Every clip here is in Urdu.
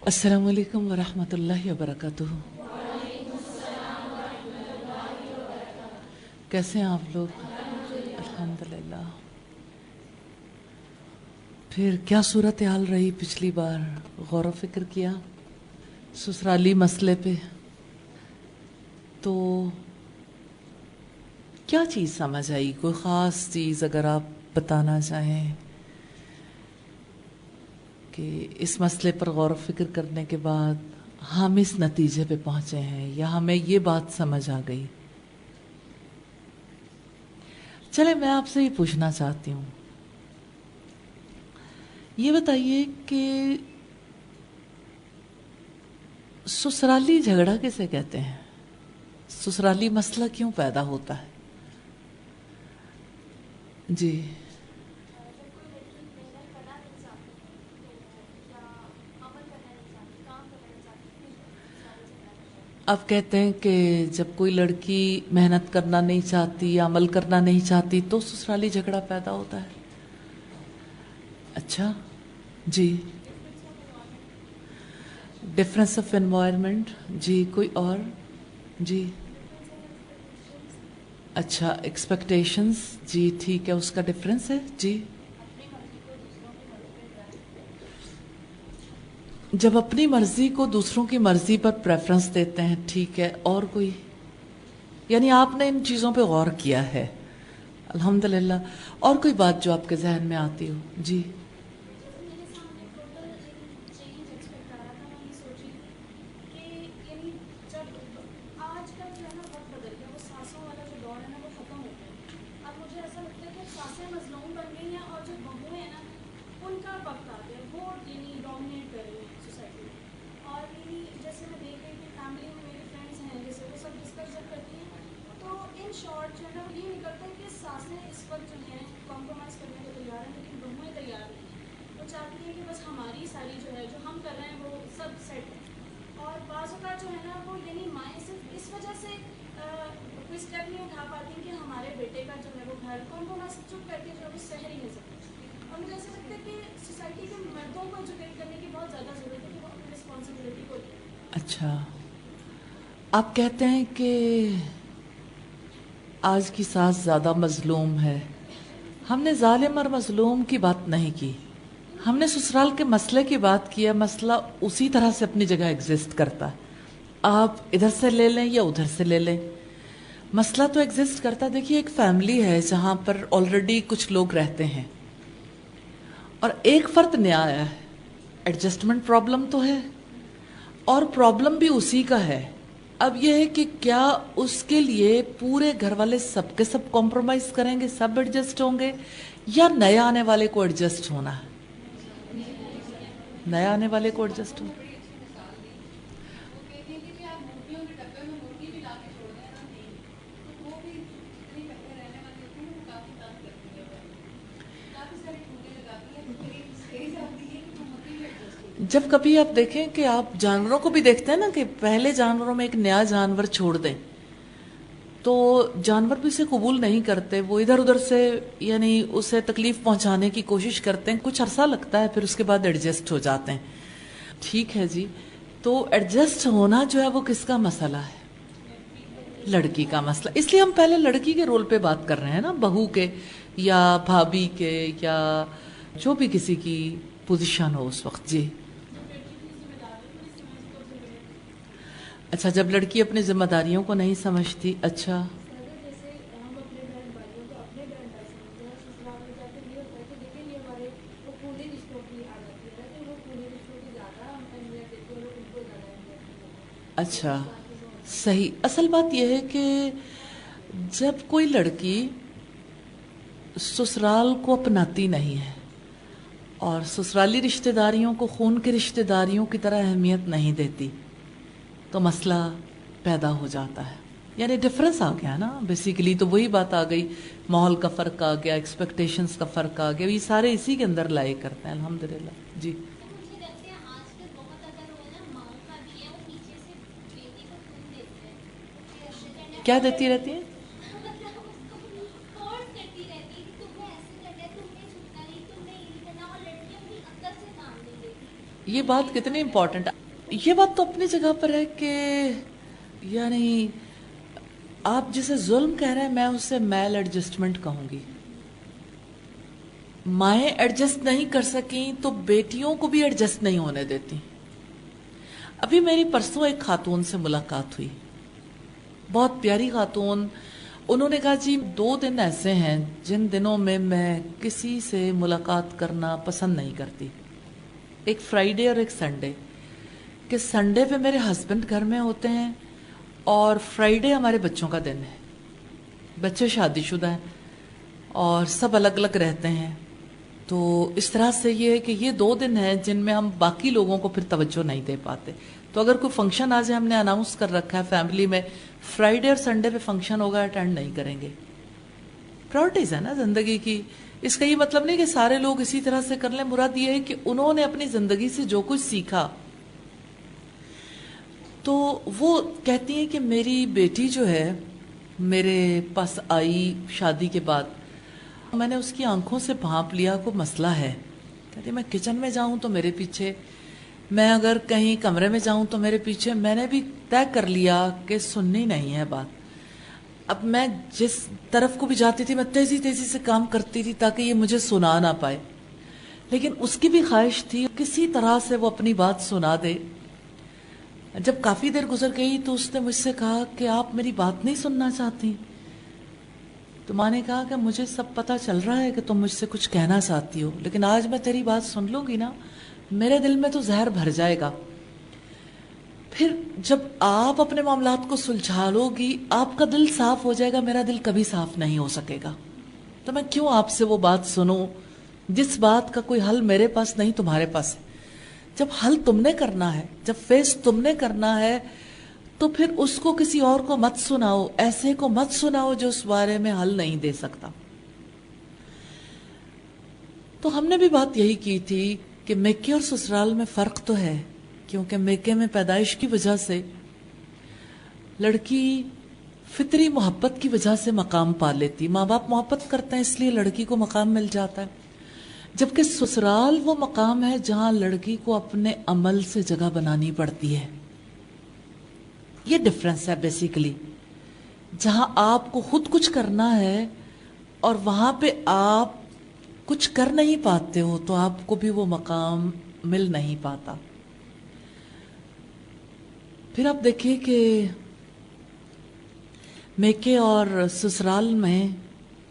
السلام علیکم ورحمۃ اللہ وبرکاتہ. کیسے ہیں آپ لوگ؟ الحمدللہ. پھر کیا صورتحال رہی پچھلی بار؟ غور و فکر کیا سسرالی مسئلے پہ؟ تو کیا چیز سمجھ آئی؟ کوئی خاص چیز اگر آپ بتانا چاہیں کہ اس مسئلے پر غور و فکر کرنے کے بعد ہم اس نتیجے پہ پہنچے ہیں یا ہمیں یہ بات سمجھ آ گئی. چلے میں آپ سے یہ پوچھنا چاہتی ہوں، یہ بتائیے کہ سسرالی جھگڑا کسے کہتے ہیں؟ سسرالی مسئلہ کیوں پیدا ہوتا ہے؟ جی آپ کہتے ہیں کہ جب کوئی لڑکی محنت کرنا نہیں چاہتی، عمل کرنا نہیں چاہتی تو سسرالی جھگڑا پیدا ہوتا ہے. اچھا جی، ڈفرینس آف انوائرمنٹ. جی کوئی اور؟ جی اچھا، ایکسپیکٹیشنز. جی ٹھیک ہے، اس کا ڈفرینس ہے. جی جب اپنی مرضی کو دوسروں کی مرضی پر پریفرنس دیتے ہیں. ٹھیک ہے، اور کوئی؟ یعنی آپ نے ان چیزوں پہ غور کیا ہے. الحمدللہ. اور کوئی بات جو آپ کے ذہن میں آتی ہو؟ جی اچھا، آپ کہتے ہیں کہ آج کی ساس زیادہ مظلوم ہے. ہم نے ظالم اور مظلوم کی بات نہیں کی، ہم نے سسرال کے مسئلے کی بات کی ہے. مسئلہ اسی طرح سے اپنی جگہ ایگزسٹ کرتا ہے، آپ ادھر سے لے لیں یا ادھر سے لے لیں، مسئلہ تو ایگزسٹ کرتا ہے. دیکھیے ایک فیملی ہے جہاں پر آلریڈی کچھ لوگ رہتے ہیں اور ایک فرد نیا آیا ہے. ایڈجسٹمنٹ پرابلم تو ہے اور پرابلم بھی اسی کا ہے. اب یہ ہے کہ کیا اس کے لیے پورے گھر والے سب کے سب کمپرومائز کریں گے، سب ایڈجسٹ ہوں گے، یا نئے آنے والے کو ایڈجسٹ ہونا ہے؟ نئے آنے والے کو ایڈجسٹ ہونا. جب کبھی آپ دیکھیں کہ آپ جانوروں کو بھی دیکھتے ہیں نا کہ پہلے جانوروں میں ایک نیا جانور چھوڑ دیں تو جانور بھی اسے قبول نہیں کرتے، وہ ادھر ادھر سے یعنی اسے تکلیف پہنچانے کی کوشش کرتے ہیں. کچھ عرصہ لگتا ہے، پھر اس کے بعد ایڈجسٹ ہو جاتے ہیں. ٹھیک ہے جی، تو ایڈجسٹ ہونا جو ہے وہ کس کا مسئلہ ہے؟ لڑکی کا مسئلہ. اس لیے ہم پہلے لڑکی کے رول پہ بات کر رہے ہیں نا، بہو کے یا بھابھی کے یا جو بھی کسی کی پوزیشن ہو اس وقت. جی اچھا، جب لڑکی اپنی ذمہ داریوں کو نہیں سمجھتی. اچھا اچھا صحیح. اصل بات یہ ہے کہ جب کوئی لڑکی سسرال کو اپناتی نہیں ہے اور سسرالی رشتہ داریوں کو خون کے رشتہ داریوں کی طرح اہمیت نہیں دیتی تو مسئلہ پیدا ہو جاتا ہے. یعنی ڈفرینس آ گیا نا بیسیکلی. تو وہی بات آ گئی، ماحول کا فرق آ گیا، ایکسپیکٹیشنز کا فرق آ گیا، یہ سارے اسی کے اندر لائے کرتے ہیں. الحمدللہ. جی کیا دیتی رہتی ہیں؟ یہ بات کتنی امپورٹنٹ ہے. یہ بات تو اپنی جگہ پر ہے کہ یعنی آپ جسے ظلم کہہ رہے ہیں میں اسے میل ایڈجسٹمنٹ کہوں گی. مائیں ایڈجسٹ نہیں کر سکیں تو بیٹیوں کو بھی ایڈجسٹ نہیں ہونے دیتی. ابھی میری پرسوں ایک خاتون سے ملاقات ہوئی, بہت پیاری خاتون. انہوں نے کہا جی 2 دن ایسے ہیں جن دنوں میں کسی سے ملاقات کرنا پسند نہیں کرتی. ایک فرائیڈے اور ایک سنڈے. کہ سنڈے پہ میرے ہسبینڈ گھر میں ہوتے ہیں اور فرائیڈے ہمارے بچوں کا دن ہے. بچے شادی شدہ ہیں اور سب الگ الگ رہتے ہیں. تو اس طرح سے یہ ہے کہ یہ 2 دن ہیں جن میں ہم باقی لوگوں کو پھر توجہ نہیں دے پاتے. تو اگر کوئی فنکشن آج ہم نے اناؤنس کر رکھا ہے فیملی میں, فرائیڈے اور سنڈے پہ فنکشن ہوگا, اٹینڈ نہیں کریں گے. پرائرٹیز ہے نا زندگی کی. اس کا یہ مطلب نہیں کہ سارے لوگ اسی طرح سے کر لیں. مراد یہ ہے کہ انہوں نے اپنی زندگی سے جو کچھ سیکھا. تو وہ کہتی ہیں کہ میری بیٹی جو ہے میرے پاس آئی شادی کے بعد, میں نے اس کی آنکھوں سے بھانپ لیا کوئی مسئلہ ہے. کہتی میں کچن میں جاؤں تو میرے پیچھے, میں اگر کہیں کمرے میں جاؤں تو میرے پیچھے. میں نے بھی طے کر لیا کہ سننی نہیں ہے بات. اب میں جس طرف کو بھی جاتی تھی میں تیزی تیزی سے کام کرتی تھی تاکہ یہ مجھے سنا نہ پائے. لیکن اس کی بھی خواہش تھی کسی طرح سے وہ اپنی بات سنا دے. جب کافی دیر گزر گئی تو اس نے مجھ سے کہا کہ آپ میری بات نہیں سننا چاہتی. تو ماں نے کہا کہ مجھے سب پتا چل رہا ہے کہ تم مجھ سے کچھ کہنا چاہتی ہو, لیکن آج میں تیری بات سن لوں گی نا میرے دل میں تو زہر بھر جائے گا. پھر جب آپ اپنے معاملات کو سلجھا لو گی آپ کا دل صاف ہو جائے گا, میرا دل کبھی صاف نہیں ہو سکے گا. تو میں کیوں آپ سے وہ بات سنوں جس بات کا کوئی حل میرے پاس نہیں تمہارے پاس ہے. جب حل تم نے کرنا ہے, جب فیس تم نے کرنا ہے, تو پھر اس کو کسی اور کو مت سناؤ, ایسے کو مت سناؤ جو اس بارے میں حل نہیں دے سکتا. تو ہم نے بھی بات یہی کی تھی کہ میکے اور سسرال میں فرق تو ہے, کیونکہ میکے میں پیدائش کی وجہ سے لڑکی فطری محبت کی وجہ سے مقام پا لیتی. ماں باپ محبت کرتے ہیں اس لیے لڑکی کو مقام مل جاتا ہے. جبکہ سسرال وہ مقام ہے جہاں لڑکی کو اپنے عمل سے جگہ بنانی پڑتی ہے. یہ ڈفرنس ہے بیسیکلی. جہاں آپ کو خود کچھ کرنا ہے اور وہاں پہ آپ کچھ کر نہیں پاتے ہو تو آپ کو بھی وہ مقام مل نہیں پاتا. پھر آپ دیکھیں کہ میکے اور سسرال میں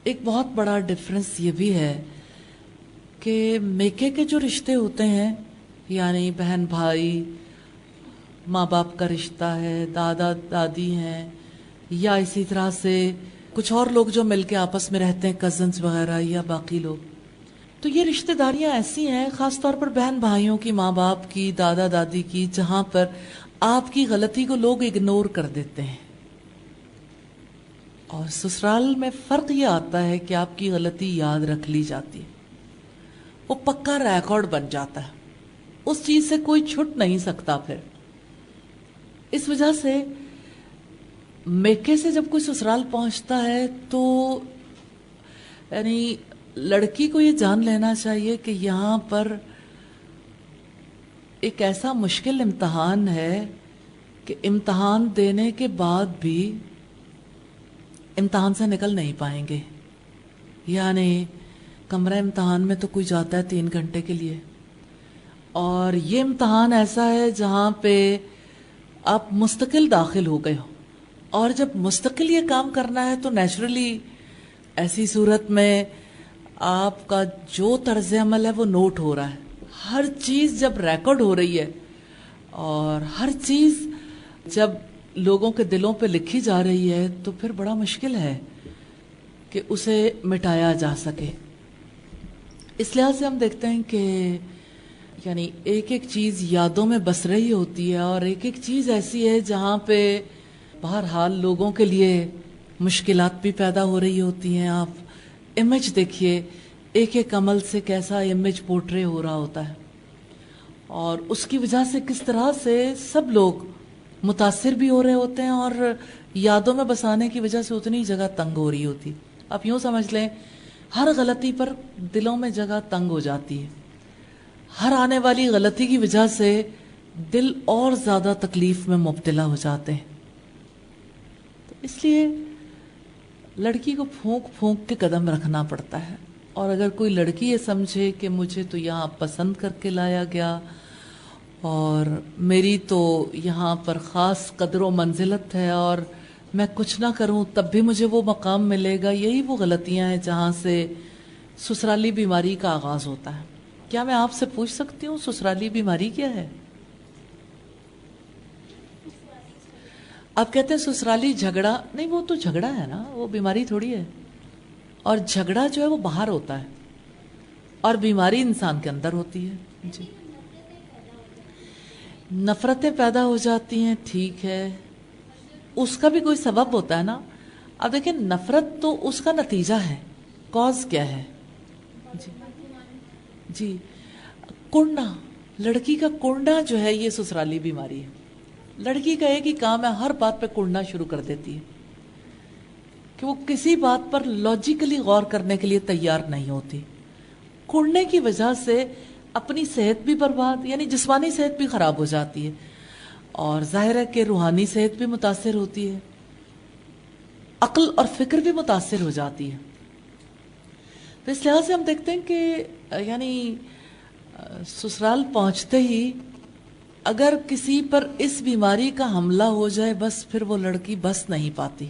ایک بہت بڑا ڈفرنس یہ بھی ہے کہ میکے کے جو رشتے ہوتے ہیں یعنی بہن بھائی, ماں باپ کا رشتہ ہے, دادا دادی ہیں, یا اسی طرح سے کچھ اور لوگ جو مل کے آپس میں رہتے ہیں, کزنز وغیرہ یا باقی لوگ. تو یہ رشتہ داریاں ایسی ہیں خاص طور پر بہن بھائیوں کی, ماں باپ کی, دادا دادی کی, جہاں پر آپ کی غلطی کو لوگ اگنور کر دیتے ہیں. اور سسرال میں فرق یہ آتا ہے کہ آپ کی غلطی یاد رکھ لی جاتی ہے, وہ پکا ریکارڈ بن جاتا ہے, اس چیز سے کوئی چھٹ نہیں سکتا. پھر اس وجہ سے میکے سے جب کوئی سسرال پہنچتا ہے تو یعنی لڑکی کو یہ جان لینا چاہیے کہ یہاں پر ایک ایسا مشکل امتحان ہے کہ امتحان دینے کے بعد بھی امتحان سے نکل نہیں پائیں گے. یعنی کمرہ امتحان میں تو کوئی جاتا ہے 3 گھنٹے کے لیے, اور یہ امتحان ایسا ہے جہاں پہ آپ مستقل داخل ہو گئے ہو, اور جب مستقل یہ کام کرنا ہے تو نیچرلی ایسی صورت میں آپ کا جو طرز عمل ہے وہ نوٹ ہو رہا ہے. ہر چیز جب ریکارڈ ہو رہی ہے اور ہر چیز جب لوگوں کے دلوں پہ لکھی جا رہی ہے تو پھر بڑا مشکل ہے کہ اسے مٹایا جا سکے. اس لحاظ سے ہم دیکھتے ہیں کہ یعنی ایک ایک چیز یادوں میں بس رہی ہوتی ہے, اور ایک ایک چیز ایسی ہے جہاں پہ بہرحال لوگوں کے لیے مشکلات بھی پیدا ہو رہی ہوتی ہیں. آپ امیج دیکھیے, ایک ایک عمل سے کیسا امیج پورٹرے ہو رہا ہوتا ہے, اور اس کی وجہ سے کس طرح سے سب لوگ متاثر بھی ہو رہے ہوتے ہیں, اور یادوں میں بسانے کی وجہ سے اتنی جگہ تنگ ہو رہی ہوتی. آپ یوں سمجھ لیں ہر غلطی پر دلوں میں جگہ تنگ ہو جاتی ہے, ہر آنے والی غلطی کی وجہ سے دل اور زیادہ تکلیف میں مبتلا ہو جاتے ہیں. تو اس لیے لڑکی کو پھونک پھونک کے قدم رکھنا پڑتا ہے. اور اگر کوئی لڑکی یہ سمجھے کہ مجھے تو یہاں پسند کر کے لایا گیا اور میری تو یہاں پر خاص قدر و منزلت ہے اور میں کچھ نہ کروں تب بھی مجھے وہ مقام ملے گا، یہی وہ غلطیاں ہیں جہاں سے سسرالی بیماری کا آغاز ہوتا ہے. کیا میں آپ سے پوچھ سکتی ہوں سسرالی بیماری کیا ہے؟ آپ کہتے ہیں سسرالی جھگڑا، نہیں وہ تو جھگڑا ہے نا، وہ بیماری تھوڑی ہے. اور جھگڑا جو ہے وہ باہر ہوتا ہے اور بیماری انسان کے اندر ہوتی ہے. جی نفرتیں پیدا ہو جاتی ہیں، ٹھیک ہے، اس کا بھی کوئی سبب ہوتا ہے نا. اب دیکھیں نفرت تو اس کا نتیجہ ہے، کاز کیا ہے؟ جی جی کڑنا، لڑکی کا کڑنا جو ہے یہ سسرالی بیماری ہے. لڑکی کا ایک ہی کام ہے، ہر بات پہ کڑنا شروع کر دیتی ہے کہ وہ کسی بات پر لاجیکلی غور کرنے کے لیے تیار نہیں ہوتی. کڑنے کی وجہ سے اپنی صحت بھی برباد، یعنی جسمانی صحت بھی خراب ہو جاتی ہے اور ظاہر ہے کہ روحانی صحت بھی متاثر ہوتی ہے، عقل اور فکر بھی متاثر ہو جاتی ہے. تو اس لحاظ سے ہم دیکھتے ہیں کہ یعنی سسرال پہنچتے ہی اگر کسی پر اس بیماری کا حملہ ہو جائے بس پھر وہ لڑکی بس نہیں پاتی.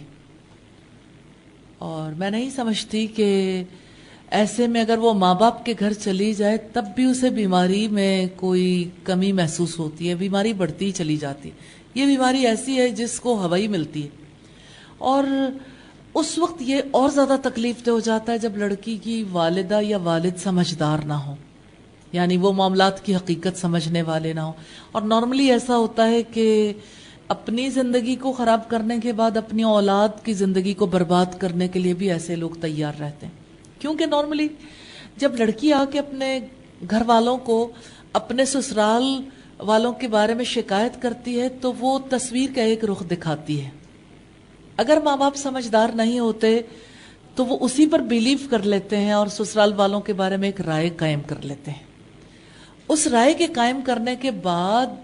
اور میں نہیں سمجھتی کہ ایسے میں اگر وہ ماں باپ کے گھر چلی جائے تب بھی اسے بیماری میں کوئی کمی محسوس ہوتی ہے، بیماری بڑھتی ہی چلی جاتی. یہ بیماری ایسی ہے جس کو ہوائی ملتی ہے. اور اس وقت یہ اور زیادہ تکلیف دہ ہو جاتا ہے جب لڑکی کی والدہ یا والد سمجھدار نہ ہو، یعنی وہ معاملات کی حقیقت سمجھنے والے نہ ہوں. اور نارملی ایسا ہوتا ہے کہ اپنی زندگی کو خراب کرنے کے بعد اپنی اولاد کی زندگی کو برباد کرنے کے لیے بھی ایسے لوگ تیار رہتے ہیں. کیونکہ نارملی جب لڑکی آ کے اپنے گھر والوں کو اپنے سسرال والوں کے بارے میں شکایت کرتی ہے تو وہ تصویر کا ایک رخ دکھاتی ہے. اگر ماں باپ سمجھدار نہیں ہوتے تو وہ اسی پر بیلیو کر لیتے ہیں اور سسرال والوں کے بارے میں ایک رائے قائم کر لیتے ہیں. اس رائے کے قائم کرنے کے بعد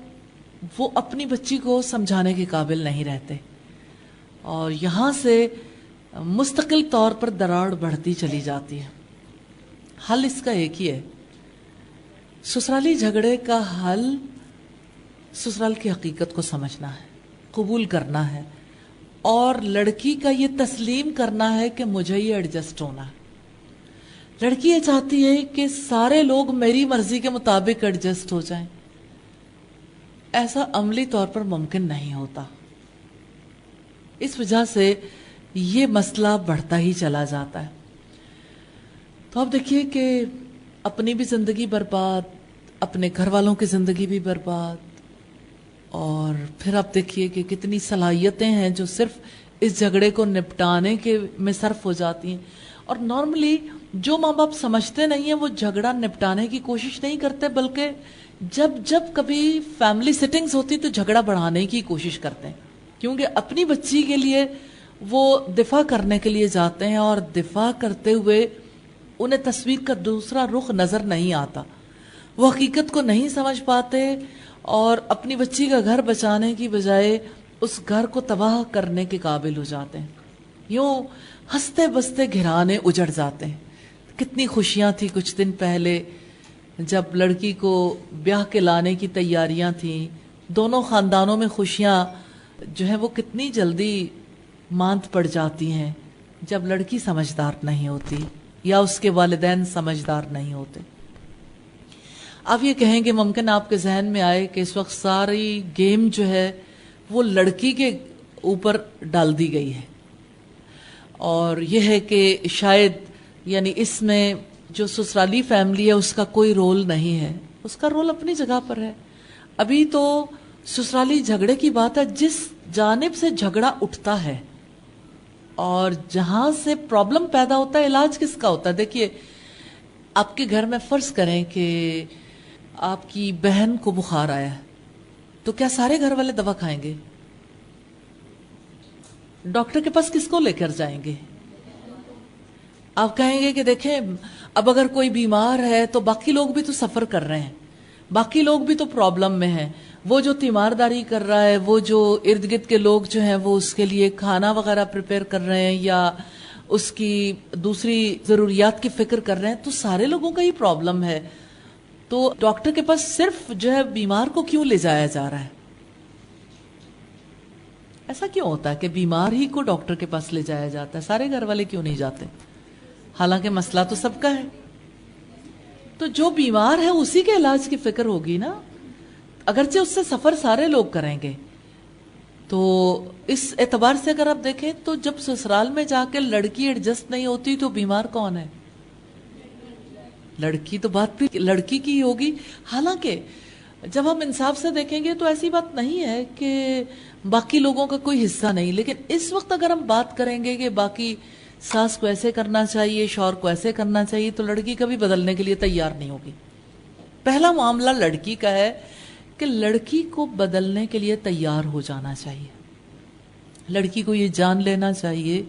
وہ اپنی بچی کو سمجھانے کے قابل نہیں رہتے اور یہاں سے مستقل طور پر دراڑ بڑھتی چلی جاتی ہے. حل اس کا ایک ہی ہے، سسرالی جھگڑے کا حل سسرال کی حقیقت کو سمجھنا ہے، قبول کرنا ہے اور لڑکی کا یہ تسلیم کرنا ہے کہ مجھے یہ ایڈجسٹ ہونا ہے. لڑکی یہ چاہتی ہے کہ سارے لوگ میری مرضی کے مطابق ایڈجسٹ ہو جائیں. ایسا عملی طور پر ممکن نہیں ہوتا. اس وجہ سے یہ مسئلہ بڑھتا ہی چلا جاتا ہے. تو اب دیکھیے کہ اپنی بھی زندگی برباد، اپنے گھر والوں کی زندگی بھی برباد، اور پھر آپ دیکھیے کہ کتنی صلاحیتیں ہیں جو صرف اس جھگڑے کو نپٹانے کے میں صرف ہو جاتی ہیں. اور نارملی جو ماں باپ سمجھتے نہیں ہیں وہ جھگڑا نپٹانے کی کوشش نہیں کرتے، بلکہ جب کبھی فیملی سیٹنگز ہوتی تو جھگڑا بڑھانے کی کوشش کرتے ہیں، کیونکہ اپنی بچی کے لیے وہ دفاع کرنے کے لیے جاتے ہیں اور دفاع کرتے ہوئے انہیں تصویر کا دوسرا رخ نظر نہیں آتا. وہ حقیقت کو نہیں سمجھ پاتے اور اپنی بچی کا گھر بچانے کی بجائے اس گھر کو تباہ کرنے کے قابل ہو جاتے ہیں. یوں ہنستے بستے گھرانے اجڑ جاتے ہیں. کتنی خوشیاں تھی کچھ دن پہلے جب لڑکی کو بیاہ کے لانے کی تیاریاں تھیں، دونوں خاندانوں میں خوشیاں جو ہیں وہ کتنی جلدی ماند پڑ جاتی ہیں جب لڑکی سمجھدار نہیں ہوتی یا اس کے والدین سمجھدار نہیں ہوتے. آپ یہ کہیں کہ ممکن آپ کے ذہن میں آئے کہ اس وقت ساری گیم جو ہے وہ لڑکی کے اوپر ڈال دی گئی ہے اور یہ ہے کہ شاید یعنی اس میں جو سسرالی فیملی ہے اس کا کوئی رول نہیں ہے. اس کا رول اپنی جگہ پر ہے. ابھی تو سسرالی جھگڑے کی بات ہے، جس جانب سے جھگڑا اٹھتا ہے اور جہاں سے پرابلم پیدا ہوتا ہے علاج کس کا ہوتا ہے. دیکھیے آپ کے گھر میں فرض کریں کہ آپ کی بہن کو بخار آیا ہے تو کیا سارے گھر والے دوا کھائیں گے؟ ڈاکٹر کے پاس کس کو لے کر جائیں گے؟ آپ کہیں گے کہ دیکھیں اب اگر کوئی بیمار ہے تو باقی لوگ بھی تو سفر کر رہے ہیں، باقی لوگ بھی تو پرابلم میں ہیں. وہ جو تیمارداری کر رہا ہے, وہ جو ارد گرد کے لوگ جو ہیں وہ اس کے لیے کھانا وغیرہ پریپیئر کر رہے ہیں یا اس کی دوسری ضروریات کی فکر کر رہے ہیں, تو سارے لوگوں کا ہی پرابلم ہے. تو ڈاکٹر کے پاس صرف جو ہے بیمار کو کیوں لے جایا جا رہا ہے؟ ایسا کیوں ہوتا ہے کہ بیمار ہی کو ڈاکٹر کے پاس لے جایا جاتا ہے, سارے گھر والے کیوں نہیں جاتے؟ حالانکہ مسئلہ تو سب کا ہے. تو جو بیمار ہے اسی کے علاج کی فکر ہوگی نا, اگرچہ اس سے سفر سارے لوگ کریں گے. تو اس اعتبار سے اگر آپ دیکھیں تو جب سسرال میں جا کے لڑکی ایڈجسٹ نہیں ہوتی تو بیمار کون ہے؟ لڑکی. تو بات بھی لڑکی کی ہوگی. حالانکہ جب ہم انصاف سے دیکھیں گے تو ایسی بات نہیں ہے کہ باقی لوگوں کا کوئی حصہ نہیں, لیکن اس وقت اگر ہم بات کریں گے کہ باقی ساس کو ایسے کرنا چاہیے, شوہر کو ایسے کرنا چاہیے, تو لڑکی کبھی بدلنے کے لیے تیار نہیں ہوگی. پہلا معاملہ لڑکی کا ہے کہ لڑکی کو بدلنے کے لیے تیار ہو جانا چاہیے. لڑکی کو یہ جان لینا چاہیے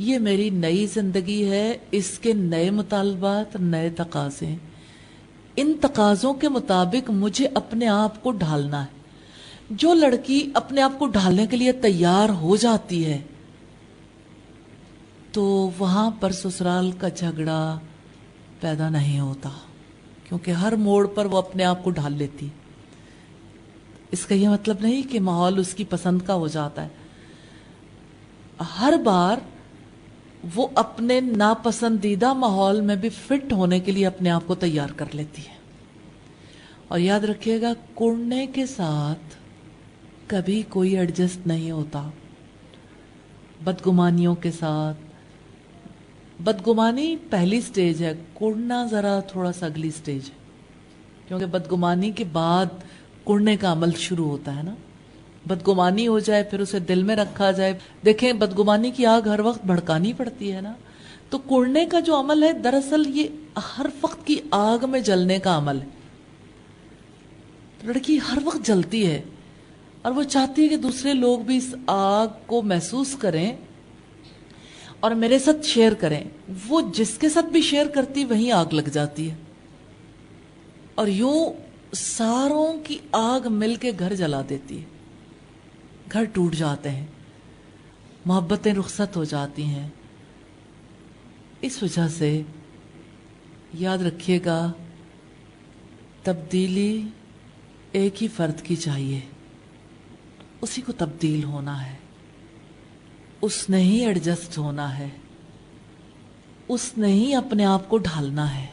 یہ میری نئی زندگی ہے, اس کے نئے مطالبات, نئے تقاضے, ان تقاضوں کے مطابق مجھے اپنے آپ کو ڈھالنا ہے. جو لڑکی اپنے آپ کو ڈھالنے کے لیے تیار ہو جاتی ہے تو وہاں پر سسرال کا جھگڑا پیدا نہیں ہوتا, کیونکہ ہر موڑ پر وہ اپنے آپ کو ڈھال لیتی. اس کا یہ مطلب نہیں کہ ماحول اس کی پسند کا ہو جاتا ہے. ہر بار وہ اپنے ناپسندیدہ ماحول میں بھی فٹ ہونے کے لیے اپنے آپ کو تیار کر لیتی ہے. اور یاد رکھیے گا, کڑنے کے ساتھ کبھی کوئی ایڈجسٹ نہیں ہوتا. بدگمانیوں کے ساتھ, بدگمانی پہلی سٹیج ہے, کڑنا ذرا تھوڑا سا اگلی سٹیج ہے, کیونکہ بدگمانی کے بعد کڑنے کا عمل شروع ہوتا ہے نا. بدگمانی ہو جائے پھر اسے دل میں رکھا جائے. دیکھیں بدگمانی کی آگ ہر وقت بھڑکانی پڑتی ہے نا, تو کڑنے کا جو عمل ہے دراصل یہ ہر وقت کی آگ میں جلنے کا عمل ہے. لڑکی ہر وقت جلتی ہے اور وہ چاہتی ہے کہ دوسرے لوگ بھی اس آگ کو محسوس کریں اور میرے ساتھ شیئر کریں. وہ جس کے ساتھ بھی شیئر کرتی وہیں آگ لگ جاتی ہے, اور یوں ساروں کی آگ مل کے گھر جلا دیتی ہے. گھر ٹوٹ جاتے ہیں, محبتیں رخصت ہو جاتی ہیں. اس وجہ سے یاد رکھیے گا, تبدیلی ایک ہی فرد کی چاہیے, اسی کو تبدیل ہونا ہے, اس نے ہی ایڈجسٹ ہونا ہے, اس نے ہی اپنے آپ کو ڈھالنا ہے,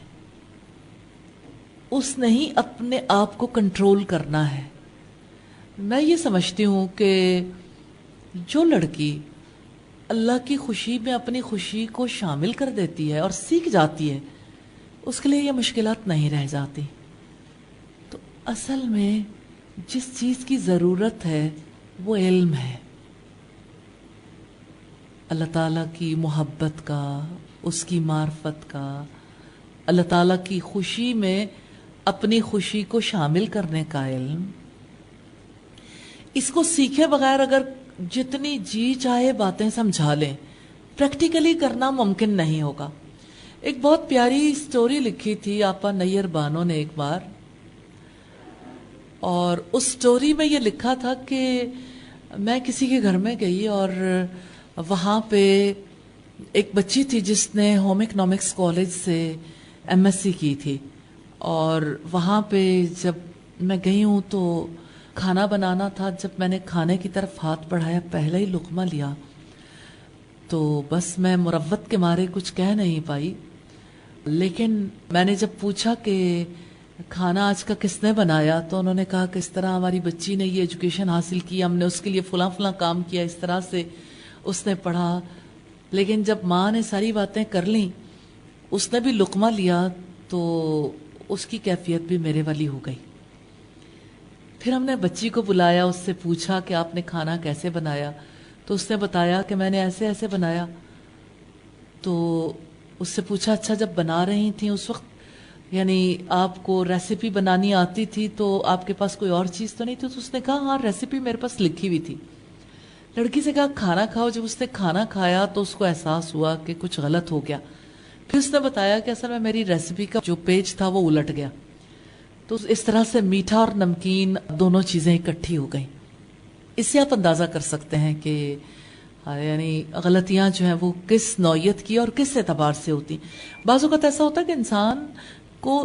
اس نے ہی اپنے آپ کو کنٹرول کرنا ہے. میں یہ سمجھتی ہوں کہ جو لڑکی اللہ کی خوشی میں اپنی خوشی کو شامل کر دیتی ہے اور سیکھ جاتی ہے, اس کے لیے یہ مشکلات نہیں رہ جاتی. تو اصل میں جس چیز کی ضرورت ہے وہ علم ہے, اللہ تعالیٰ کی محبت کا, اس کی معرفت کا, اللہ تعالیٰ کی خوشی میں اپنی خوشی کو شامل کرنے کا علم. اس کو سیکھے بغیر اگر جتنی جی چاہے باتیں سمجھا لیں, پریکٹیکلی کرنا ممکن نہیں ہوگا. ایک بہت پیاری سٹوری لکھی تھی آپا نیر بانو نے ایک بار, اور اس سٹوری میں یہ لکھا تھا کہ میں کسی کے گھر میں گئی اور وہاں پہ ایک بچی تھی جس نے ہوم اکنامکس کالج سے MSc کی تھی. اور وہاں پہ جب میں گئی ہوں تو کھانا بنانا تھا. جب میں نے کھانے کی طرف ہاتھ بڑھایا, پہلا ہی لقمہ لیا, تو بس میں مروت کے مارے کچھ کہہ نہیں پائی. لیکن میں نے جب پوچھا کہ کھانا آج کا کس نے بنایا, تو انہوں نے کہا کہ اس طرح ہماری بچی نے یہ ایجوکیشن حاصل کی, ہم نے اس کے لیے فلاں فلاں کام کیا, اس طرح سے اس نے پڑھا. لیکن جب ماں نے ساری باتیں کر لیں, اس نے بھی لقمہ لیا, تو اس کی کیفیت بھی میرے والی ہو گئی. پھر ہم نے بچی کو بلایا, اس سے پوچھا کہ آپ نے کھانا کیسے بنایا, تو اس نے بتایا کہ میں نے ایسے ایسے بنایا. تو اس سے پوچھا اچھا جب بنا رہی تھیں اس وقت یعنی آپ کو ریسیپی بنانی آتی تھی تو آپ کے پاس کوئی اور چیز تو نہیں تھی؟ تو اس نے کہا ہاں ریسیپی میرے پاس لکھی ہوئی تھی. لڑکی سے کہا کھانا کھاؤ. جب اس نے کھانا کھایا تو اس کو احساس ہوا کہ کچھ غلط ہو گیا. پھر اس نے بتایا کہ اصل میں میری ریسیپی کا جو پیج تھا وہ الٹ گیا. تو اس طرح سے میٹھا اور نمکین دونوں چیزیں اکٹھی ہو گئیں. اس سے آپ اندازہ کر سکتے ہیں کہ یعنی غلطیاں جو ہیں وہ کس نوعیت کی اور کس اعتبار سے ہوتی. بعض اوقات ایسا ہوتا ہے کہ انسان کو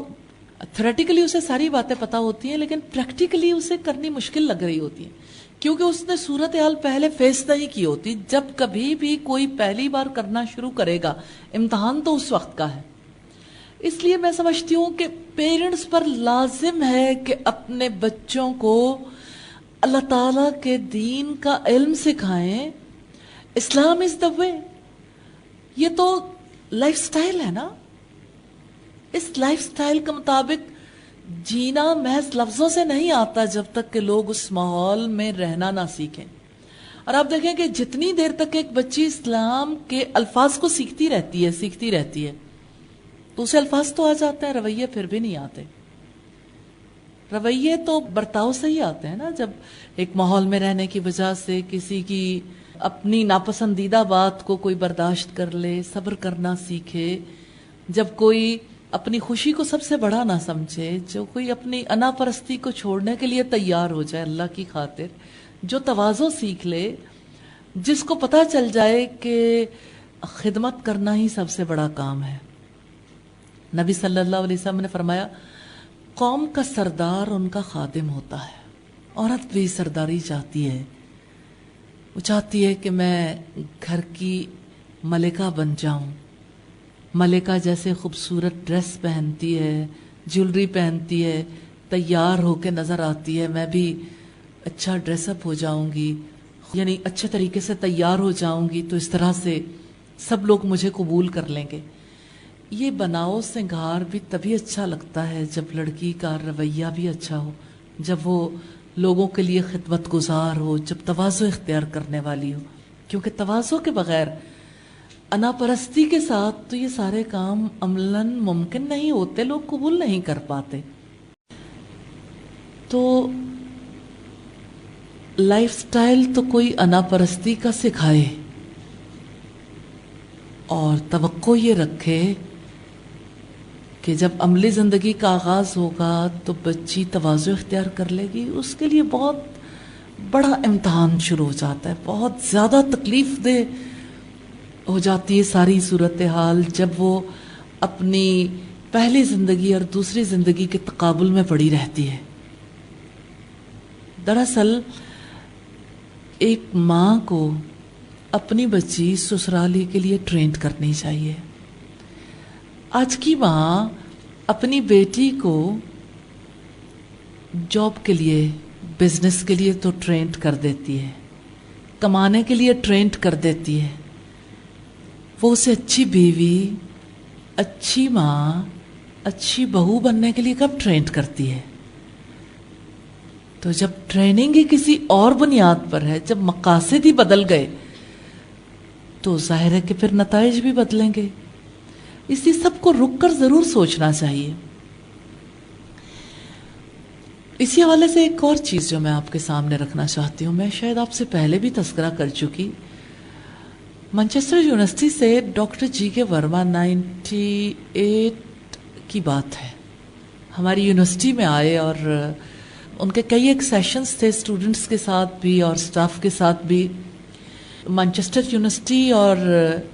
تھیوریٹیکلی اسے ساری باتیں پتہ ہوتی ہیں لیکن پریکٹیکلی اسے کرنی مشکل لگ رہی ہوتی ہیں کیونکہ اس نے صورتحال پہلے فیس نہیں کی ہوتی. جب کبھی بھی کوئی پہلی بار کرنا شروع کرے گا امتحان تو اس وقت کا ہے. اس لیے میں سمجھتی ہوں کہ پیرنٹس پر لازم ہے کہ اپنے بچوں کو اللہ تعالیٰ کے دین کا علم سکھائیں. اسلام از دا وے. یہ تو لائف سٹائل ہے نا. اس لائف سٹائل کے مطابق جینا محض لفظوں سے نہیں آتا جب تک کہ لوگ اس ماحول میں رہنا نہ سیکھیں. اور آپ دیکھیں کہ جتنی دیر تک ایک بچی اسلام کے الفاظ کو سیکھتی رہتی ہے تو اسے الفاظ تو آ جاتے ہیں, رویے پھر بھی نہیں آتے. رویے تو برتاؤ سے ہی آتے ہیں نا. جب ایک ماحول میں رہنے کی وجہ سے کسی کی اپنی ناپسندیدہ بات کو کوئی برداشت کر لے, صبر کرنا سیکھے, جب کوئی اپنی خوشی کو سب سے بڑا نہ سمجھے, جو کوئی اپنی انا پرستی کو چھوڑنے کے لیے تیار ہو جائے اللہ کی خاطر, جو تواضع سیکھ لے, جس کو پتہ چل جائے کہ خدمت کرنا ہی سب سے بڑا کام ہے. نبی صلی اللہ علیہ وسلم نے فرمایا قوم کا سردار ان کا خادم ہوتا ہے. عورت بھی سرداری چاہتی ہے, وہ چاہتی ہے کہ میں گھر کی ملکہ بن جاؤں. ملکہ جیسے خوبصورت ڈریس پہنتی ہے, جیولری پہنتی ہے, تیار ہو کے نظر آتی ہے, میں بھی اچھا ڈریس اپ ہو جاؤں گی, یعنی اچھے طریقے سے تیار ہو جاؤں گی تو اس طرح سے سب لوگ مجھے قبول کر لیں گے. یہ بناؤ سنگھار بھی تبھی اچھا لگتا ہے جب لڑکی کا رویہ بھی اچھا ہو, جب وہ لوگوں کے لیے خدمت گزار ہو, جب تواضع اختیار کرنے والی ہو. کیونکہ تواضع کے بغیر, انا پرستی کے ساتھ تو یہ سارے کام عملاً ممکن نہیں ہوتے, لوگ قبول نہیں کر پاتے. تو لائف سٹائل تو کوئی انا پرستی کا سکھائے اور توقع یہ رکھے کہ جب عملی زندگی کا آغاز ہوگا تو بچی تواضع اختیار کر لے گی. اس کے لیے بہت بڑا امتحان شروع ہو جاتا ہے, بہت زیادہ تکلیف دہ ہو جاتی ہے ساری صورتحال جب وہ اپنی پہلی زندگی اور دوسری زندگی کے تقابل میں پڑی رہتی ہے. دراصل ایک ماں کو اپنی بچی سسرالی کے لیے ٹرینڈ کرنی چاہیے. آج کی ماں اپنی بیٹی کو جاب کے لیے, بزنس کے لیے تو ٹرینڈ کر دیتی ہے, کمانے کے لیے ٹرینڈ کر دیتی ہے. وہ اسے اچھی بیوی, اچھی ماں, اچھی بہو بننے کے لیے کب ٹرینڈ کرتی ہے؟ تو جب ٹریننگ ہی کسی اور بنیاد پر ہے, جب مقاصد ہی بدل گئے تو ظاہر ہے کہ پھر نتائج بھی بدلیں گے. اس لیے سب کو رک کر ضرور سوچنا چاہیے. اسی حوالے سے ایک اور چیز جو میں آپ کے سامنے رکھنا چاہتی ہوں, میں شاید آپ سے پہلے بھی تذکرہ کر چکی. مانچسٹر یونیورسٹی سے ڈاکٹر جی کے ورما 98 کی بات ہے, ہماری یونیورسٹی میں آئے اور ان کے کئی ایک سیشنز تھے اسٹوڈنٹس کے ساتھ بھی اور سٹاف کے ساتھ بھی. مانچسٹر یونیورسٹی اور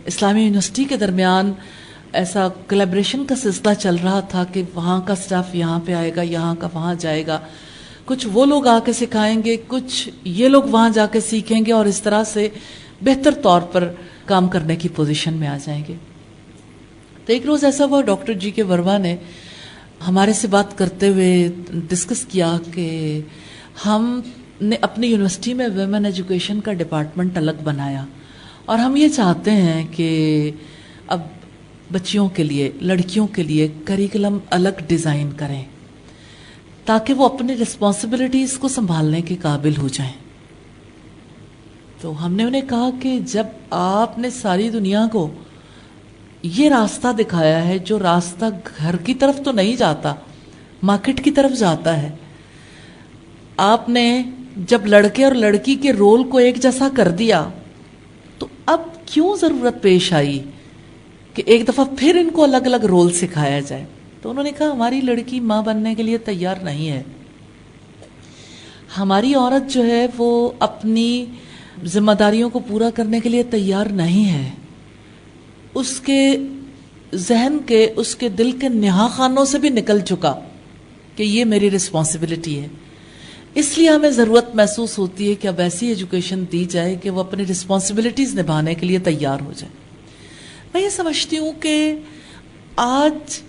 اسلامی یونیورسٹی کے درمیان ایسا کولیبریشن کا سلسلہ چل رہا تھا کہ وہاں کا سٹاف یہاں پہ آئے گا, یہاں کا وہاں جائے گا, کچھ وہ لوگ آ کے سکھائیں گے, کچھ یہ لوگ وہاں جا کے سیکھیں گے اور اس طرح سے بہتر طور پر کام کرنے کی پوزیشن میں آ جائیں گے. تو ایک روز ایسا ہوا, ڈاکٹر جی کے ورما نے ہمارے سے بات کرتے ہوئے ڈسکس کیا کہ ہم نے اپنی یونیورسٹی میں ویمن ایجوکیشن کا ڈپارٹمنٹ الگ بنایا اور ہم یہ چاہتے ہیں کہ اب بچیوں کے لیے, لڑکیوں کے لیے کریکلم الگ ڈیزائن کریں تاکہ وہ اپنی رسپانسبلٹیز کو سنبھالنے کے قابل ہو جائیں. تو ہم نے انہیں کہا کہ جب آپ نے ساری دنیا کو یہ راستہ دکھایا ہے جو راستہ گھر کی طرف تو نہیں جاتا, مارکیٹ کی طرف جاتا ہے, آپ نے جب لڑکے اور لڑکی کے رول کو ایک جیسا کر دیا تو اب کیوں ضرورت پیش آئی کہ ایک دفعہ پھر ان کو الگ الگ رول سکھایا جائے. تو انہوں نے کہا ہماری لڑکی ماں بننے کے لیے تیار نہیں ہے. ہماری عورت جو ہے وہ اپنی ذمہ داریوں کو پورا کرنے کے لیے تیار نہیں ہے. اس کے ذہن کے، اس کے دل کے نہا خانوں سے بھی نکل چکا کہ یہ میری رسپانسبلٹی ہے. اس لیے ہمیں ضرورت محسوس ہوتی ہے کہ اب ایسی ایجوکیشن دی جائے کہ وہ اپنی رسپانسبلٹیز نبھانے کے لیے تیار ہو جائے. میں یہ سمجھتی ہوں کہ آج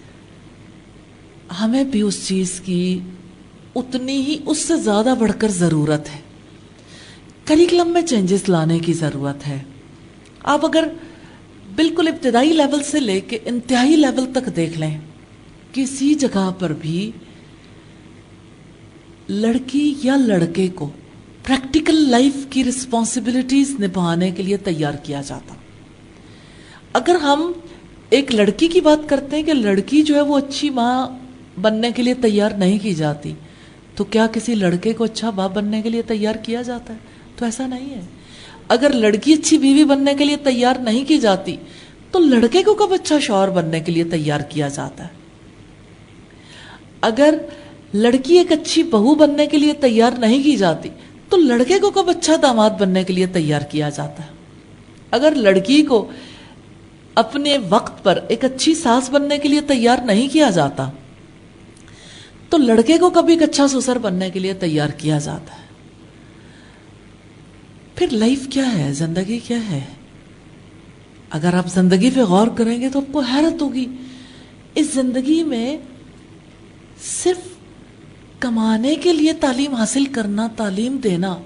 ہمیں بھی اس چیز کی اتنی ہی، اس سے زیادہ بڑھ کر ضرورت ہے. کریکلم میں چینجز لانے کی ضرورت ہے. آپ اگر بالکل ابتدائی لیول سے لے کے انتہائی لیول تک دیکھ لیں، کسی جگہ پر بھی لڑکی یا لڑکے کو پریکٹیکل لائف کی رسپانسبلٹیز نبھانے کے لیے تیار کیا جاتا. اگر ہم ایک لڑکی کی بات کرتے ہیں کہ لڑکی جو ہے وہ اچھی ماں بننے کے لیے تیار نہیں کی جاتی، تو کیا کسی لڑکے کو اچھا باپ بننے کے لیے تیار کیا جاتا ہے؟ تو ایسا نہیں ہے. اگر لڑکی اچھی بیوی بننے کے لیے تیار نہیں کی جاتی تو لڑکے کو کب اچھا شوہر بننے کے لیے تیار کیا جاتا ہے؟ اگر لڑکی ایک اچھی بہو بننے کے لیے تیار نہیں کی جاتی تو لڑکے کو کب اچھا داماد بننے کے لیے تیار کیا جاتا ہے؟ اگر لڑکی کو اپنے وقت پر ایک اچھی ساس بننے کے لیے تیار نہیں کیا جاتا تو لڑکے کو کب ایک اچھا سسر بننے کے لیے تیار کیا جاتا ہے؟ پھر لائف کیا ہے؟ زندگی کیا ہے؟ اگر آپ زندگی پہ غور کریں گے تو آپ کو حیرت ہوگی. اس زندگی میں صرف کمانے کے لیے تعلیم حاصل کرنا، تعلیم دینا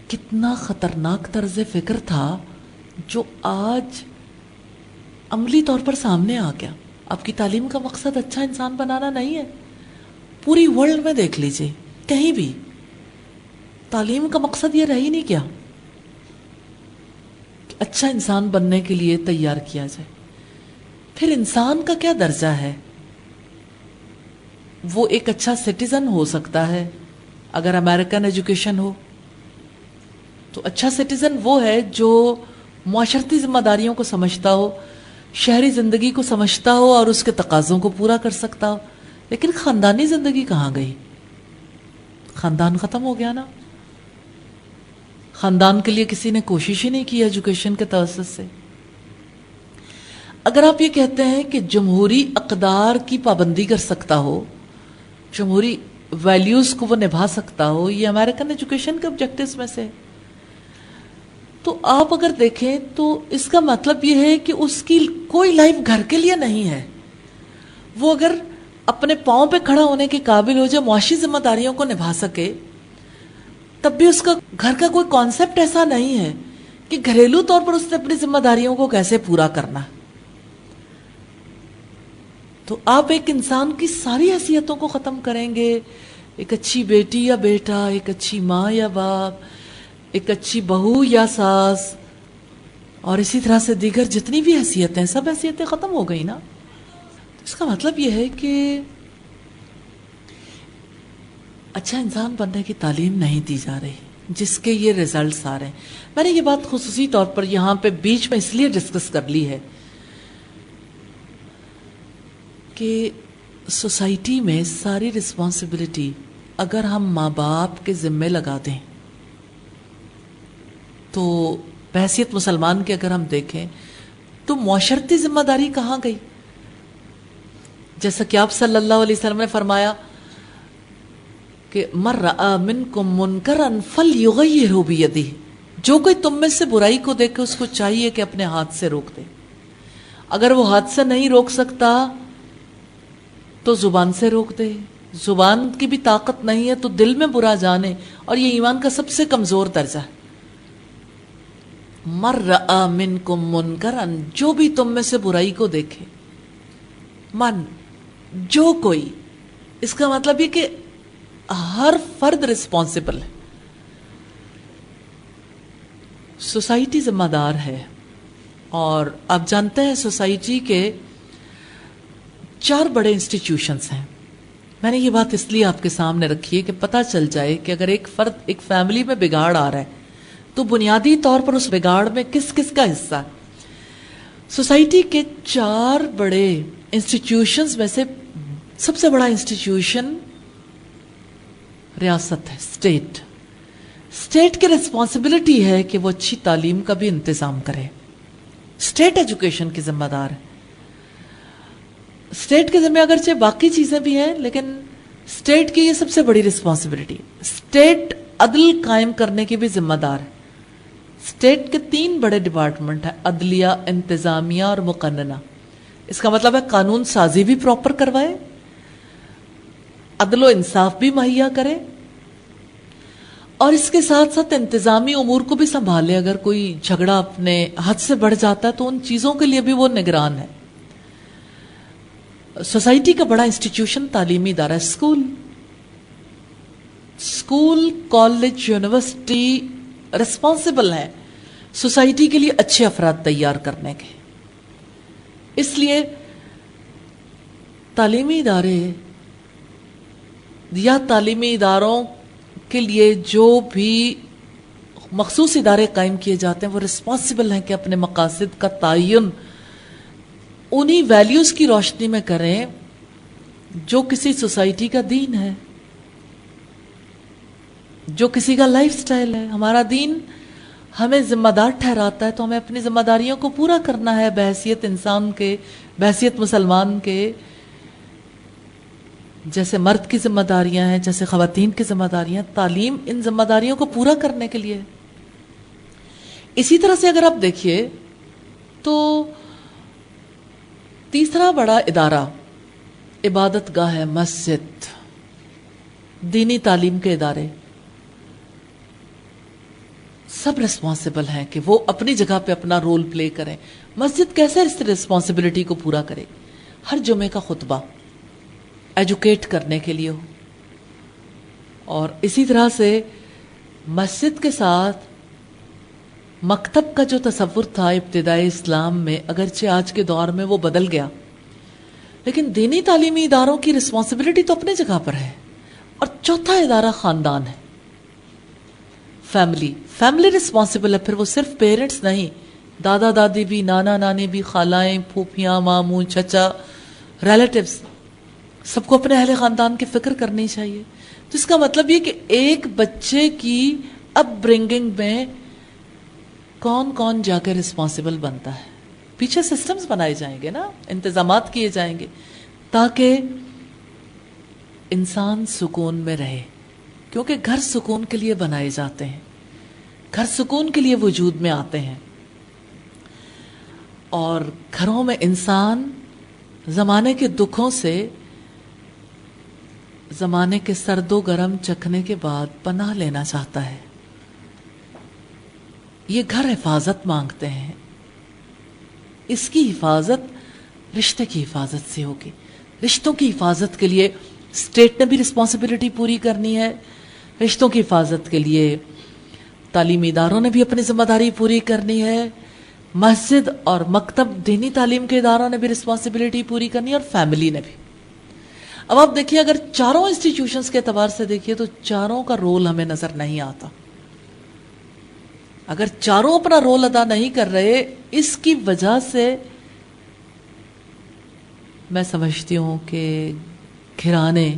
کتنا خطرناک طرز فکر تھا جو آج عملی طور پر سامنے آ گیا. آپ کی تعلیم کا مقصد اچھا انسان بنانا نہیں ہے. پوری ورلڈ میں دیکھ لیجئے، کہیں بھی تعلیم کا مقصد یہ رہ ہی نہیں کیا کہ اچھا انسان بننے کے لیے تیار کیا جائے. پھر انسان کا کیا درجہ ہے؟ وہ ایک اچھا سٹیزن ہو سکتا ہے اگر امریکن ایجوکیشن ہو تو. اچھا سٹیزن وہ ہے جو معاشرتی ذمہ داریوں کو سمجھتا ہو، شہری زندگی کو سمجھتا ہو اور اس کے تقاضوں کو پورا کر سکتا ہو. لیکن خاندانی زندگی کہاں گئی؟ خاندان ختم ہو گیا نا. خاندان کے لیے کسی نے کوشش ہی نہیں کی ایجوکیشن کے توسط سے. اگر آپ یہ کہتے ہیں کہ جمہوری اقدار کی پابندی کر سکتا ہو، جمہوری ویلیوز کو وہ نبھا سکتا ہو، یہ امریکن ایجوکیشن کے آبجیکٹیوز میں سے، تو آپ اگر دیکھیں تو اس کا مطلب یہ ہے کہ اس کی کوئی لائف گھر کے لیے نہیں ہے. وہ اگر اپنے پاؤں پہ کھڑا ہونے کے قابل ہو جائے، معاشی ذمہ داریوں کو نبھا سکے، تب بھی اس کا گھر کا کوئی کانسیپٹ ایسا نہیں ہے کہ گھریلو طور پر اس نے اپنی ذمہ داریوں کو کیسے پورا کرنا. تو آپ ایک انسان کی ساری حیثیتوں کو ختم کریں گے. ایک اچھی بیٹی یا بیٹا، ایک اچھی ماں یا باپ، ایک اچھی بہو یا ساس، اور اسی طرح سے دیگر جتنی بھی حیثیتیں، سب حیثیتیں ختم ہو گئی نا. اس کا مطلب یہ ہے کہ اچھا انسان بننے کی تعلیم نہیں دی جا رہی، جس کے یہ ریزلٹس آ رہے ہیں. میں نے یہ بات خصوصی طور پر یہاں پہ بیچ میں اس لیے ڈسکس کر لی ہے کہ سوسائٹی میں ساری رسپانسبلٹی اگر ہم ماں باپ کے ذمے لگا دیں تو بحیثیت مسلمان کے اگر ہم دیکھیں تو معاشرتی ذمہ داری کہاں گئی؟ جیسا کہ آپ صلی اللہ علیہ وسلم نے فرمایا کہ من رأى منکم منکرا فلیغیرہ بیدہ، جو کوئی تم میں سے برائی کو دیکھے اس کو چاہیے کہ اپنے ہاتھ سے روک دے. اگر وہ ہاتھ سے نہیں روک سکتا تو زبان سے روک دے. زبان کی بھی طاقت نہیں ہے تو دل میں برا جانے، اور یہ ایمان کا سب سے کمزور درجہ ہے. من رأى منکم منکرا، جو بھی تم میں سے برائی کو دیکھے. من، جو کوئی، اس کا مطلب یہ کہ ہر فرد رسپانسبل ہے. سوسائٹی ذمہ دار ہے، اور آپ جانتے ہیں سوسائٹی کے 4 بڑے انسٹیٹیوشنز ہیں. میں نے یہ بات اس لیے آپ کے سامنے رکھی ہے کہ پتہ چل جائے کہ اگر ایک فرد، ایک فیملی میں بگاڑ آ رہا ہے تو بنیادی طور پر اس بگاڑ میں کس کس کا حصہ ہے. سوسائٹی کے 4 بڑے انسٹیٹیوشنز میں سے سب سے بڑا انسٹیٹیوشن ریاست ہے، اسٹیٹ. اسٹیٹ کی ریسپانسبلٹی ہے کہ وہ اچھی تعلیم کا بھی انتظام کرے. اسٹیٹ ایجوکیشن کی ذمہ دار ہے. اسٹیٹ کے ذمہ اگرچہ باقی چیزیں بھی ہیں، لیکن اسٹیٹ کی یہ سب سے بڑی ریسپانسبلٹی. اسٹیٹ عدل قائم کرنے کی بھی ذمہ دار ہے. اسٹیٹ کے 3 بڑے ڈپارٹمنٹ ہیں، عدلیہ، انتظامیہ اور مقننہ. اس کا مطلب ہے قانون سازی بھی پراپر کروائے، عدل و انصاف بھی مہیا کرے، اور اس کے ساتھ ساتھ انتظامی امور کو بھی سنبھالے. اگر کوئی جھگڑا اپنے حد سے بڑھ جاتا ہے تو ان چیزوں کے لیے بھی وہ نگران ہے. سوسائٹی کا بڑا انسٹیٹیوشن تعلیمی ادارہ ہے. اسکول، کالج، یونیورسٹی ریسپانسبل ہے سوسائٹی کے لیے اچھے افراد تیار کرنے کے. اس لیے تعلیمی ادارے یا تعلیمی اداروں کے لیے جو بھی مخصوص ادارے قائم کیے جاتے ہیں وہ ریسپانسبل ہیں کہ اپنے مقاصد کا تعین انہی ویلیوز کی روشنی میں کریں جو کسی سوسائٹی کا دین ہے، جو کسی کا لائف سٹائل ہے. ہمارا دین ہمیں ذمہ دار ٹھہراتا ہے تو ہمیں اپنی ذمہ داریوں کو پورا کرنا ہے بحیثیت انسان کے، بحیثیت مسلمان کے. جیسے مرد کی ذمہ داریاں ہیں، جیسے خواتین کی ذمہ داریاں، تعلیم ان ذمہ داریوں کو پورا کرنے کے لیے. اسی طرح سے اگر آپ دیکھیے تو تیسرا بڑا ادارہ عبادت گاہ ہے، مسجد. دینی تعلیم کے ادارے سب ریسپانسبل ہیں کہ وہ اپنی جگہ پہ اپنا رول پلے کریں. مسجد کیسے اس ریسپانسبلٹی کو پورا کرے؟ ہر جمعے کا خطبہ ایجوکیٹ کرنے کے لیے ہو، اور اسی طرح سے مسجد کے ساتھ مکتب کا جو تصور تھا ابتدائی اسلام میں، اگرچہ آج کے دور میں وہ بدل گیا، لیکن دینی تعلیمی اداروں کی ریسپانسبلٹی تو اپنی جگہ پر ہے. اور چوتھا ادارہ خاندان ہے، فیملی ریسپانسبل ہے. پھر وہ صرف پیرنٹس نہیں، دادا دادی بھی، نانا نانی بھی، خالائیں، پھوپھیاں، ماموں، چچا، ریلیٹیوز، سب کو اپنے اہل خاندان کی فکر کرنی چاہیے. تو اس کا مطلب یہ کہ ایک بچے کی اپ برنگنگ میں کون کون جا کے ریسپانسبل بنتا ہے. پیچھے سسٹمز بنائے جائیں گے نا، انتظامات کیے جائیں گے تاکہ انسان سکون میں رہے، کیونکہ گھر سکون کے لیے بنائے جاتے ہیں، گھر سکون کے لیے وجود میں آتے ہیں. اور گھروں میں انسان زمانے کے دکھوں سے، زمانے کے سرد و گرم چکھنے کے بعد پناہ لینا چاہتا ہے. یہ گھر حفاظت مانگتے ہیں. اس کی حفاظت رشتے کی حفاظت سے ہوگی. رشتوں کی حفاظت کے لیے اسٹیٹ نے بھی رسپانسبلٹی پوری کرنی ہے. رشتوں کی حفاظت کے لیے تعلیمی اداروں نے بھی اپنی ذمہ داری پوری کرنی ہے. مسجد اور مکتب دینی تعلیم کے اداروں نے بھی رسپانسبلٹی پوری کرنی ہے، اور فیملی نے بھی. اب آپ دیکھیے، اگر چاروں انسٹیٹیوشنز کے اعتبار سے دیکھیے تو چاروں کا رول ہمیں نظر نہیں آتا. اگر چاروں اپنا رول ادا نہیں کر رہے، اس کی وجہ سے میں سمجھتی ہوں کہ گھرانے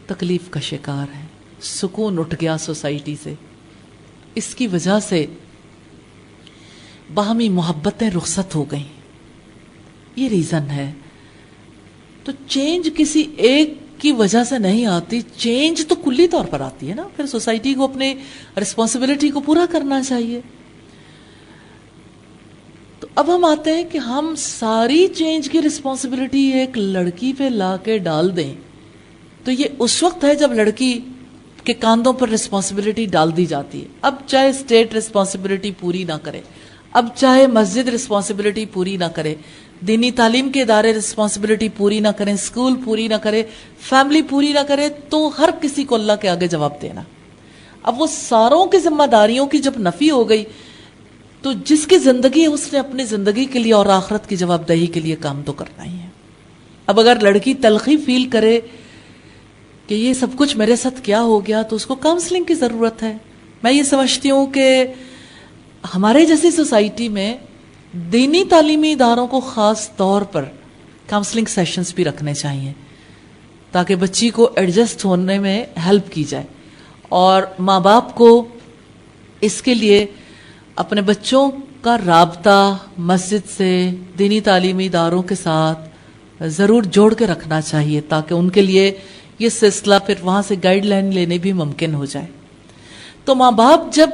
تکلیف کا شکار ہیں. سکون اٹھ گیا سوسائٹی سے. اس کی وجہ سے باہمی محبتیں رخصت ہو گئیں. یہ ریزن ہے. تو چینج کسی ایک کی وجہ سے نہیں آتی، چینج تو کلی طور پر آتی ہے نا. پھر سوسائٹی کو اپنے رسپانسبلٹی کو پورا کرنا چاہیے. تو اب ہم آتے ہیں کہ ہم ساری چینج کی رسپانسبلٹی ایک لڑکی پہ لا کے ڈال دیں، تو یہ اس وقت ہے جب لڑکی کے کاندھوں پر رسپانسبلٹی ڈال دی جاتی ہے. اب چاہے اسٹیٹ رسپانسبلٹی پوری نہ کرے، اب چاہے مسجد رسپانسبلٹی پوری نہ کرے، دینی تعلیم کے ادارے رسپانسبلٹی پوری نہ کریں، اسکول پوری نہ کرے، فیملی پوری نہ کرے، تو ہر کسی کو اللہ کے آگے جواب دینا. اب وہ ساروں کی ذمہ داریوں کی جب نفی ہو گئی تو جس کی زندگی ہے اس نے اپنی زندگی کے لیے اور آخرت کی جواب دہی کے لیے کام تو کرنا ہی ہے. اب اگر لڑکی تلخی فیل کرے کہ یہ سب کچھ میرے ساتھ کیا ہو گیا تو اس کو کاؤنسلنگ کی ضرورت ہے. میں یہ سمجھتی ہوں کہ ہمارے جیسی سوسائٹی میں دینی تعلیمی اداروں کو خاص طور پر کاؤنسلنگ سیشنز بھی رکھنے چاہیے تاکہ بچی کو ایڈجسٹ ہونے میں ہیلپ کی جائے، اور ماں باپ کو اس کے لیے اپنے بچوں کا رابطہ مسجد سے، دینی تعلیمی اداروں کے ساتھ ضرور جوڑ کے رکھنا چاہیے تاکہ ان کے لیے یہ سلسلہ پھر وہاں سے گائیڈ لائن لینے بھی ممکن ہو جائے۔ تو ماں باپ جب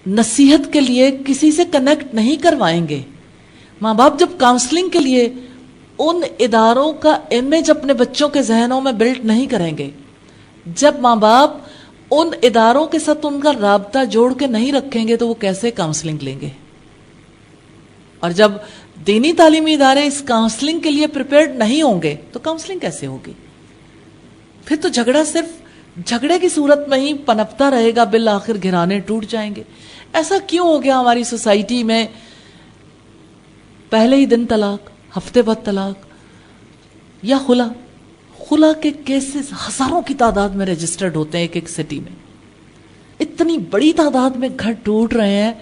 نصیحت کے لیے کسی سے کنیکٹ نہیں کروائیں گے، ماں باپ جب کاؤنسلنگ کے لیے ان اداروں کا امیج اپنے بچوں کے ذہنوں میں بلڈ نہیں کریں گے، جب ماں باپ ان اداروں کے ساتھ ان کا رابطہ جوڑ کے نہیں رکھیں گے تو وہ کیسے کاؤنسلنگ لیں گے؟ اور جب دینی تعلیمی ادارے اس کاؤنسلنگ کے لیے پریپیئرڈ نہیں ہوں گے تو کاؤنسلنگ کیسے ہوگی؟ پھر تو جھگڑا صرف جھگڑے کی صورت میں ہی پنپتا رہے گا، بالآخر گھرانے ٹوٹ جائیں گے۔ ایسا کیوں ہو گیا ہماری سوسائٹی میں؟ پہلے ہی دن طلاق، ہفتے بعد طلاق یا خلا کے کیسز ہزاروں کی تعداد میں رجسٹرڈ ہوتے ہیں ایک سٹی میں۔ اتنی بڑی تعداد میں گھر ٹوٹ رہے ہیں۔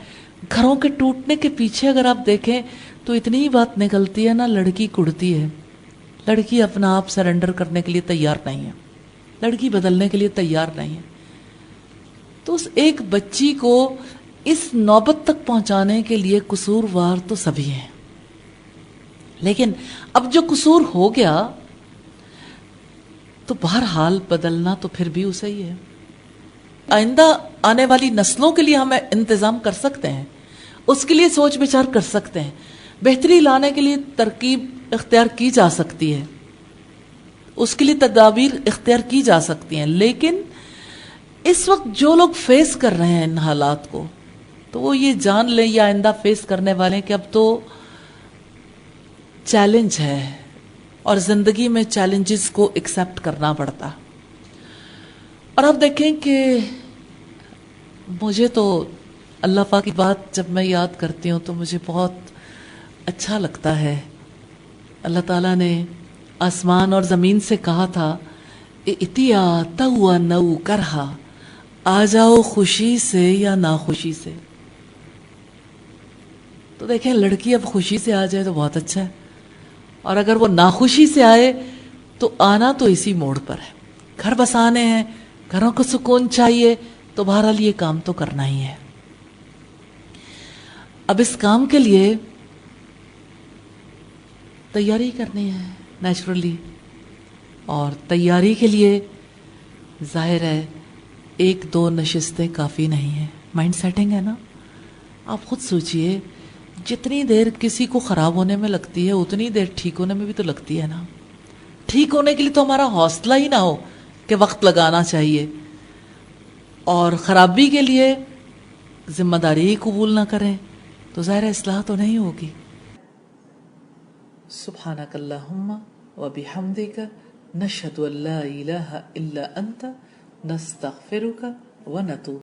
گھروں کے ٹوٹنے کے پیچھے اگر آپ دیکھیں تو اتنی ہی بات نکلتی ہے نا، لڑکی کڑتی ہے۔ لڑکی اپنا آپ سرنڈر کرنے کے لیے تیار نہیں ہے، لڑکی بدلنے کے لیے تیار نہیں ہے۔ تو اس ایک بچی کو اس نوبت تک پہنچانے کے لیے قصوروار تو سبھی ہیں، لیکن اب جو قصور ہو گیا تو بہرحال بدلنا تو پھر بھی اسے ہی ہے۔ آئندہ آنے والی نسلوں کے لیے ہم انتظام کر سکتے ہیں، اس کے لیے سوچ بچار کر سکتے ہیں، بہتری لانے کے لیے ترکیب اختیار کی جا سکتی ہے، اس کے لیے تدابیر اختیار کی جا سکتی ہیں، لیکن اس وقت جو لوگ فیس کر رہے ہیں ان حالات کو، تو وہ یہ جان لیں یا آئندہ فیس کرنے والے کہ اب تو چیلنج ہے اور زندگی میں چیلنجز کو ایکسیپٹ کرنا پڑتا۔ اور آپ دیکھیں کہ مجھے تو اللہ پاک کی بات جب میں یاد کرتی ہوں تو مجھے بہت اچھا لگتا ہے۔ اللہ تعالیٰ نے آسمان اور زمین سے کہا تھا اتیا توا نو کرہا، آ جاؤ خوشی سے یا ناخوشی سے۔ تو دیکھیں لڑکی اب خوشی سے آ جائے تو بہت اچھا ہے، اور اگر وہ ناخوشی سے آئے تو آنا تو اسی موڑ پر ہے۔ گھر بسانے ہیں، گھروں کو سکون چاہیے، تو بہرحال یہ کام تو کرنا ہی ہے۔ اب اس کام کے لیے تیاری کرنی ہے نیچرلی، اور تیاری کے لیے ظاہر ہے ایک دو نشستیں کافی نہیں ہیں، مائنڈ سیٹنگ ہے نا۔ آپ خود سوچئے جتنی دیر کسی کو خراب ہونے میں لگتی ہے اتنی دیر ٹھیک ہونے میں بھی تو لگتی ہے نا۔ ٹھیک ہونے کے لیے تو ہمارا حوصلہ ہی نہ ہو کہ وقت لگانا چاہیے، اور خرابی کے لیے ذمہ داری ہی قبول نہ کریں تو ظاہر اصلاح تو نہیں ہوگی۔ سبحانک اللہم و بحمدک نشہد ان لا الہ الا انت نستغفرک و نتوب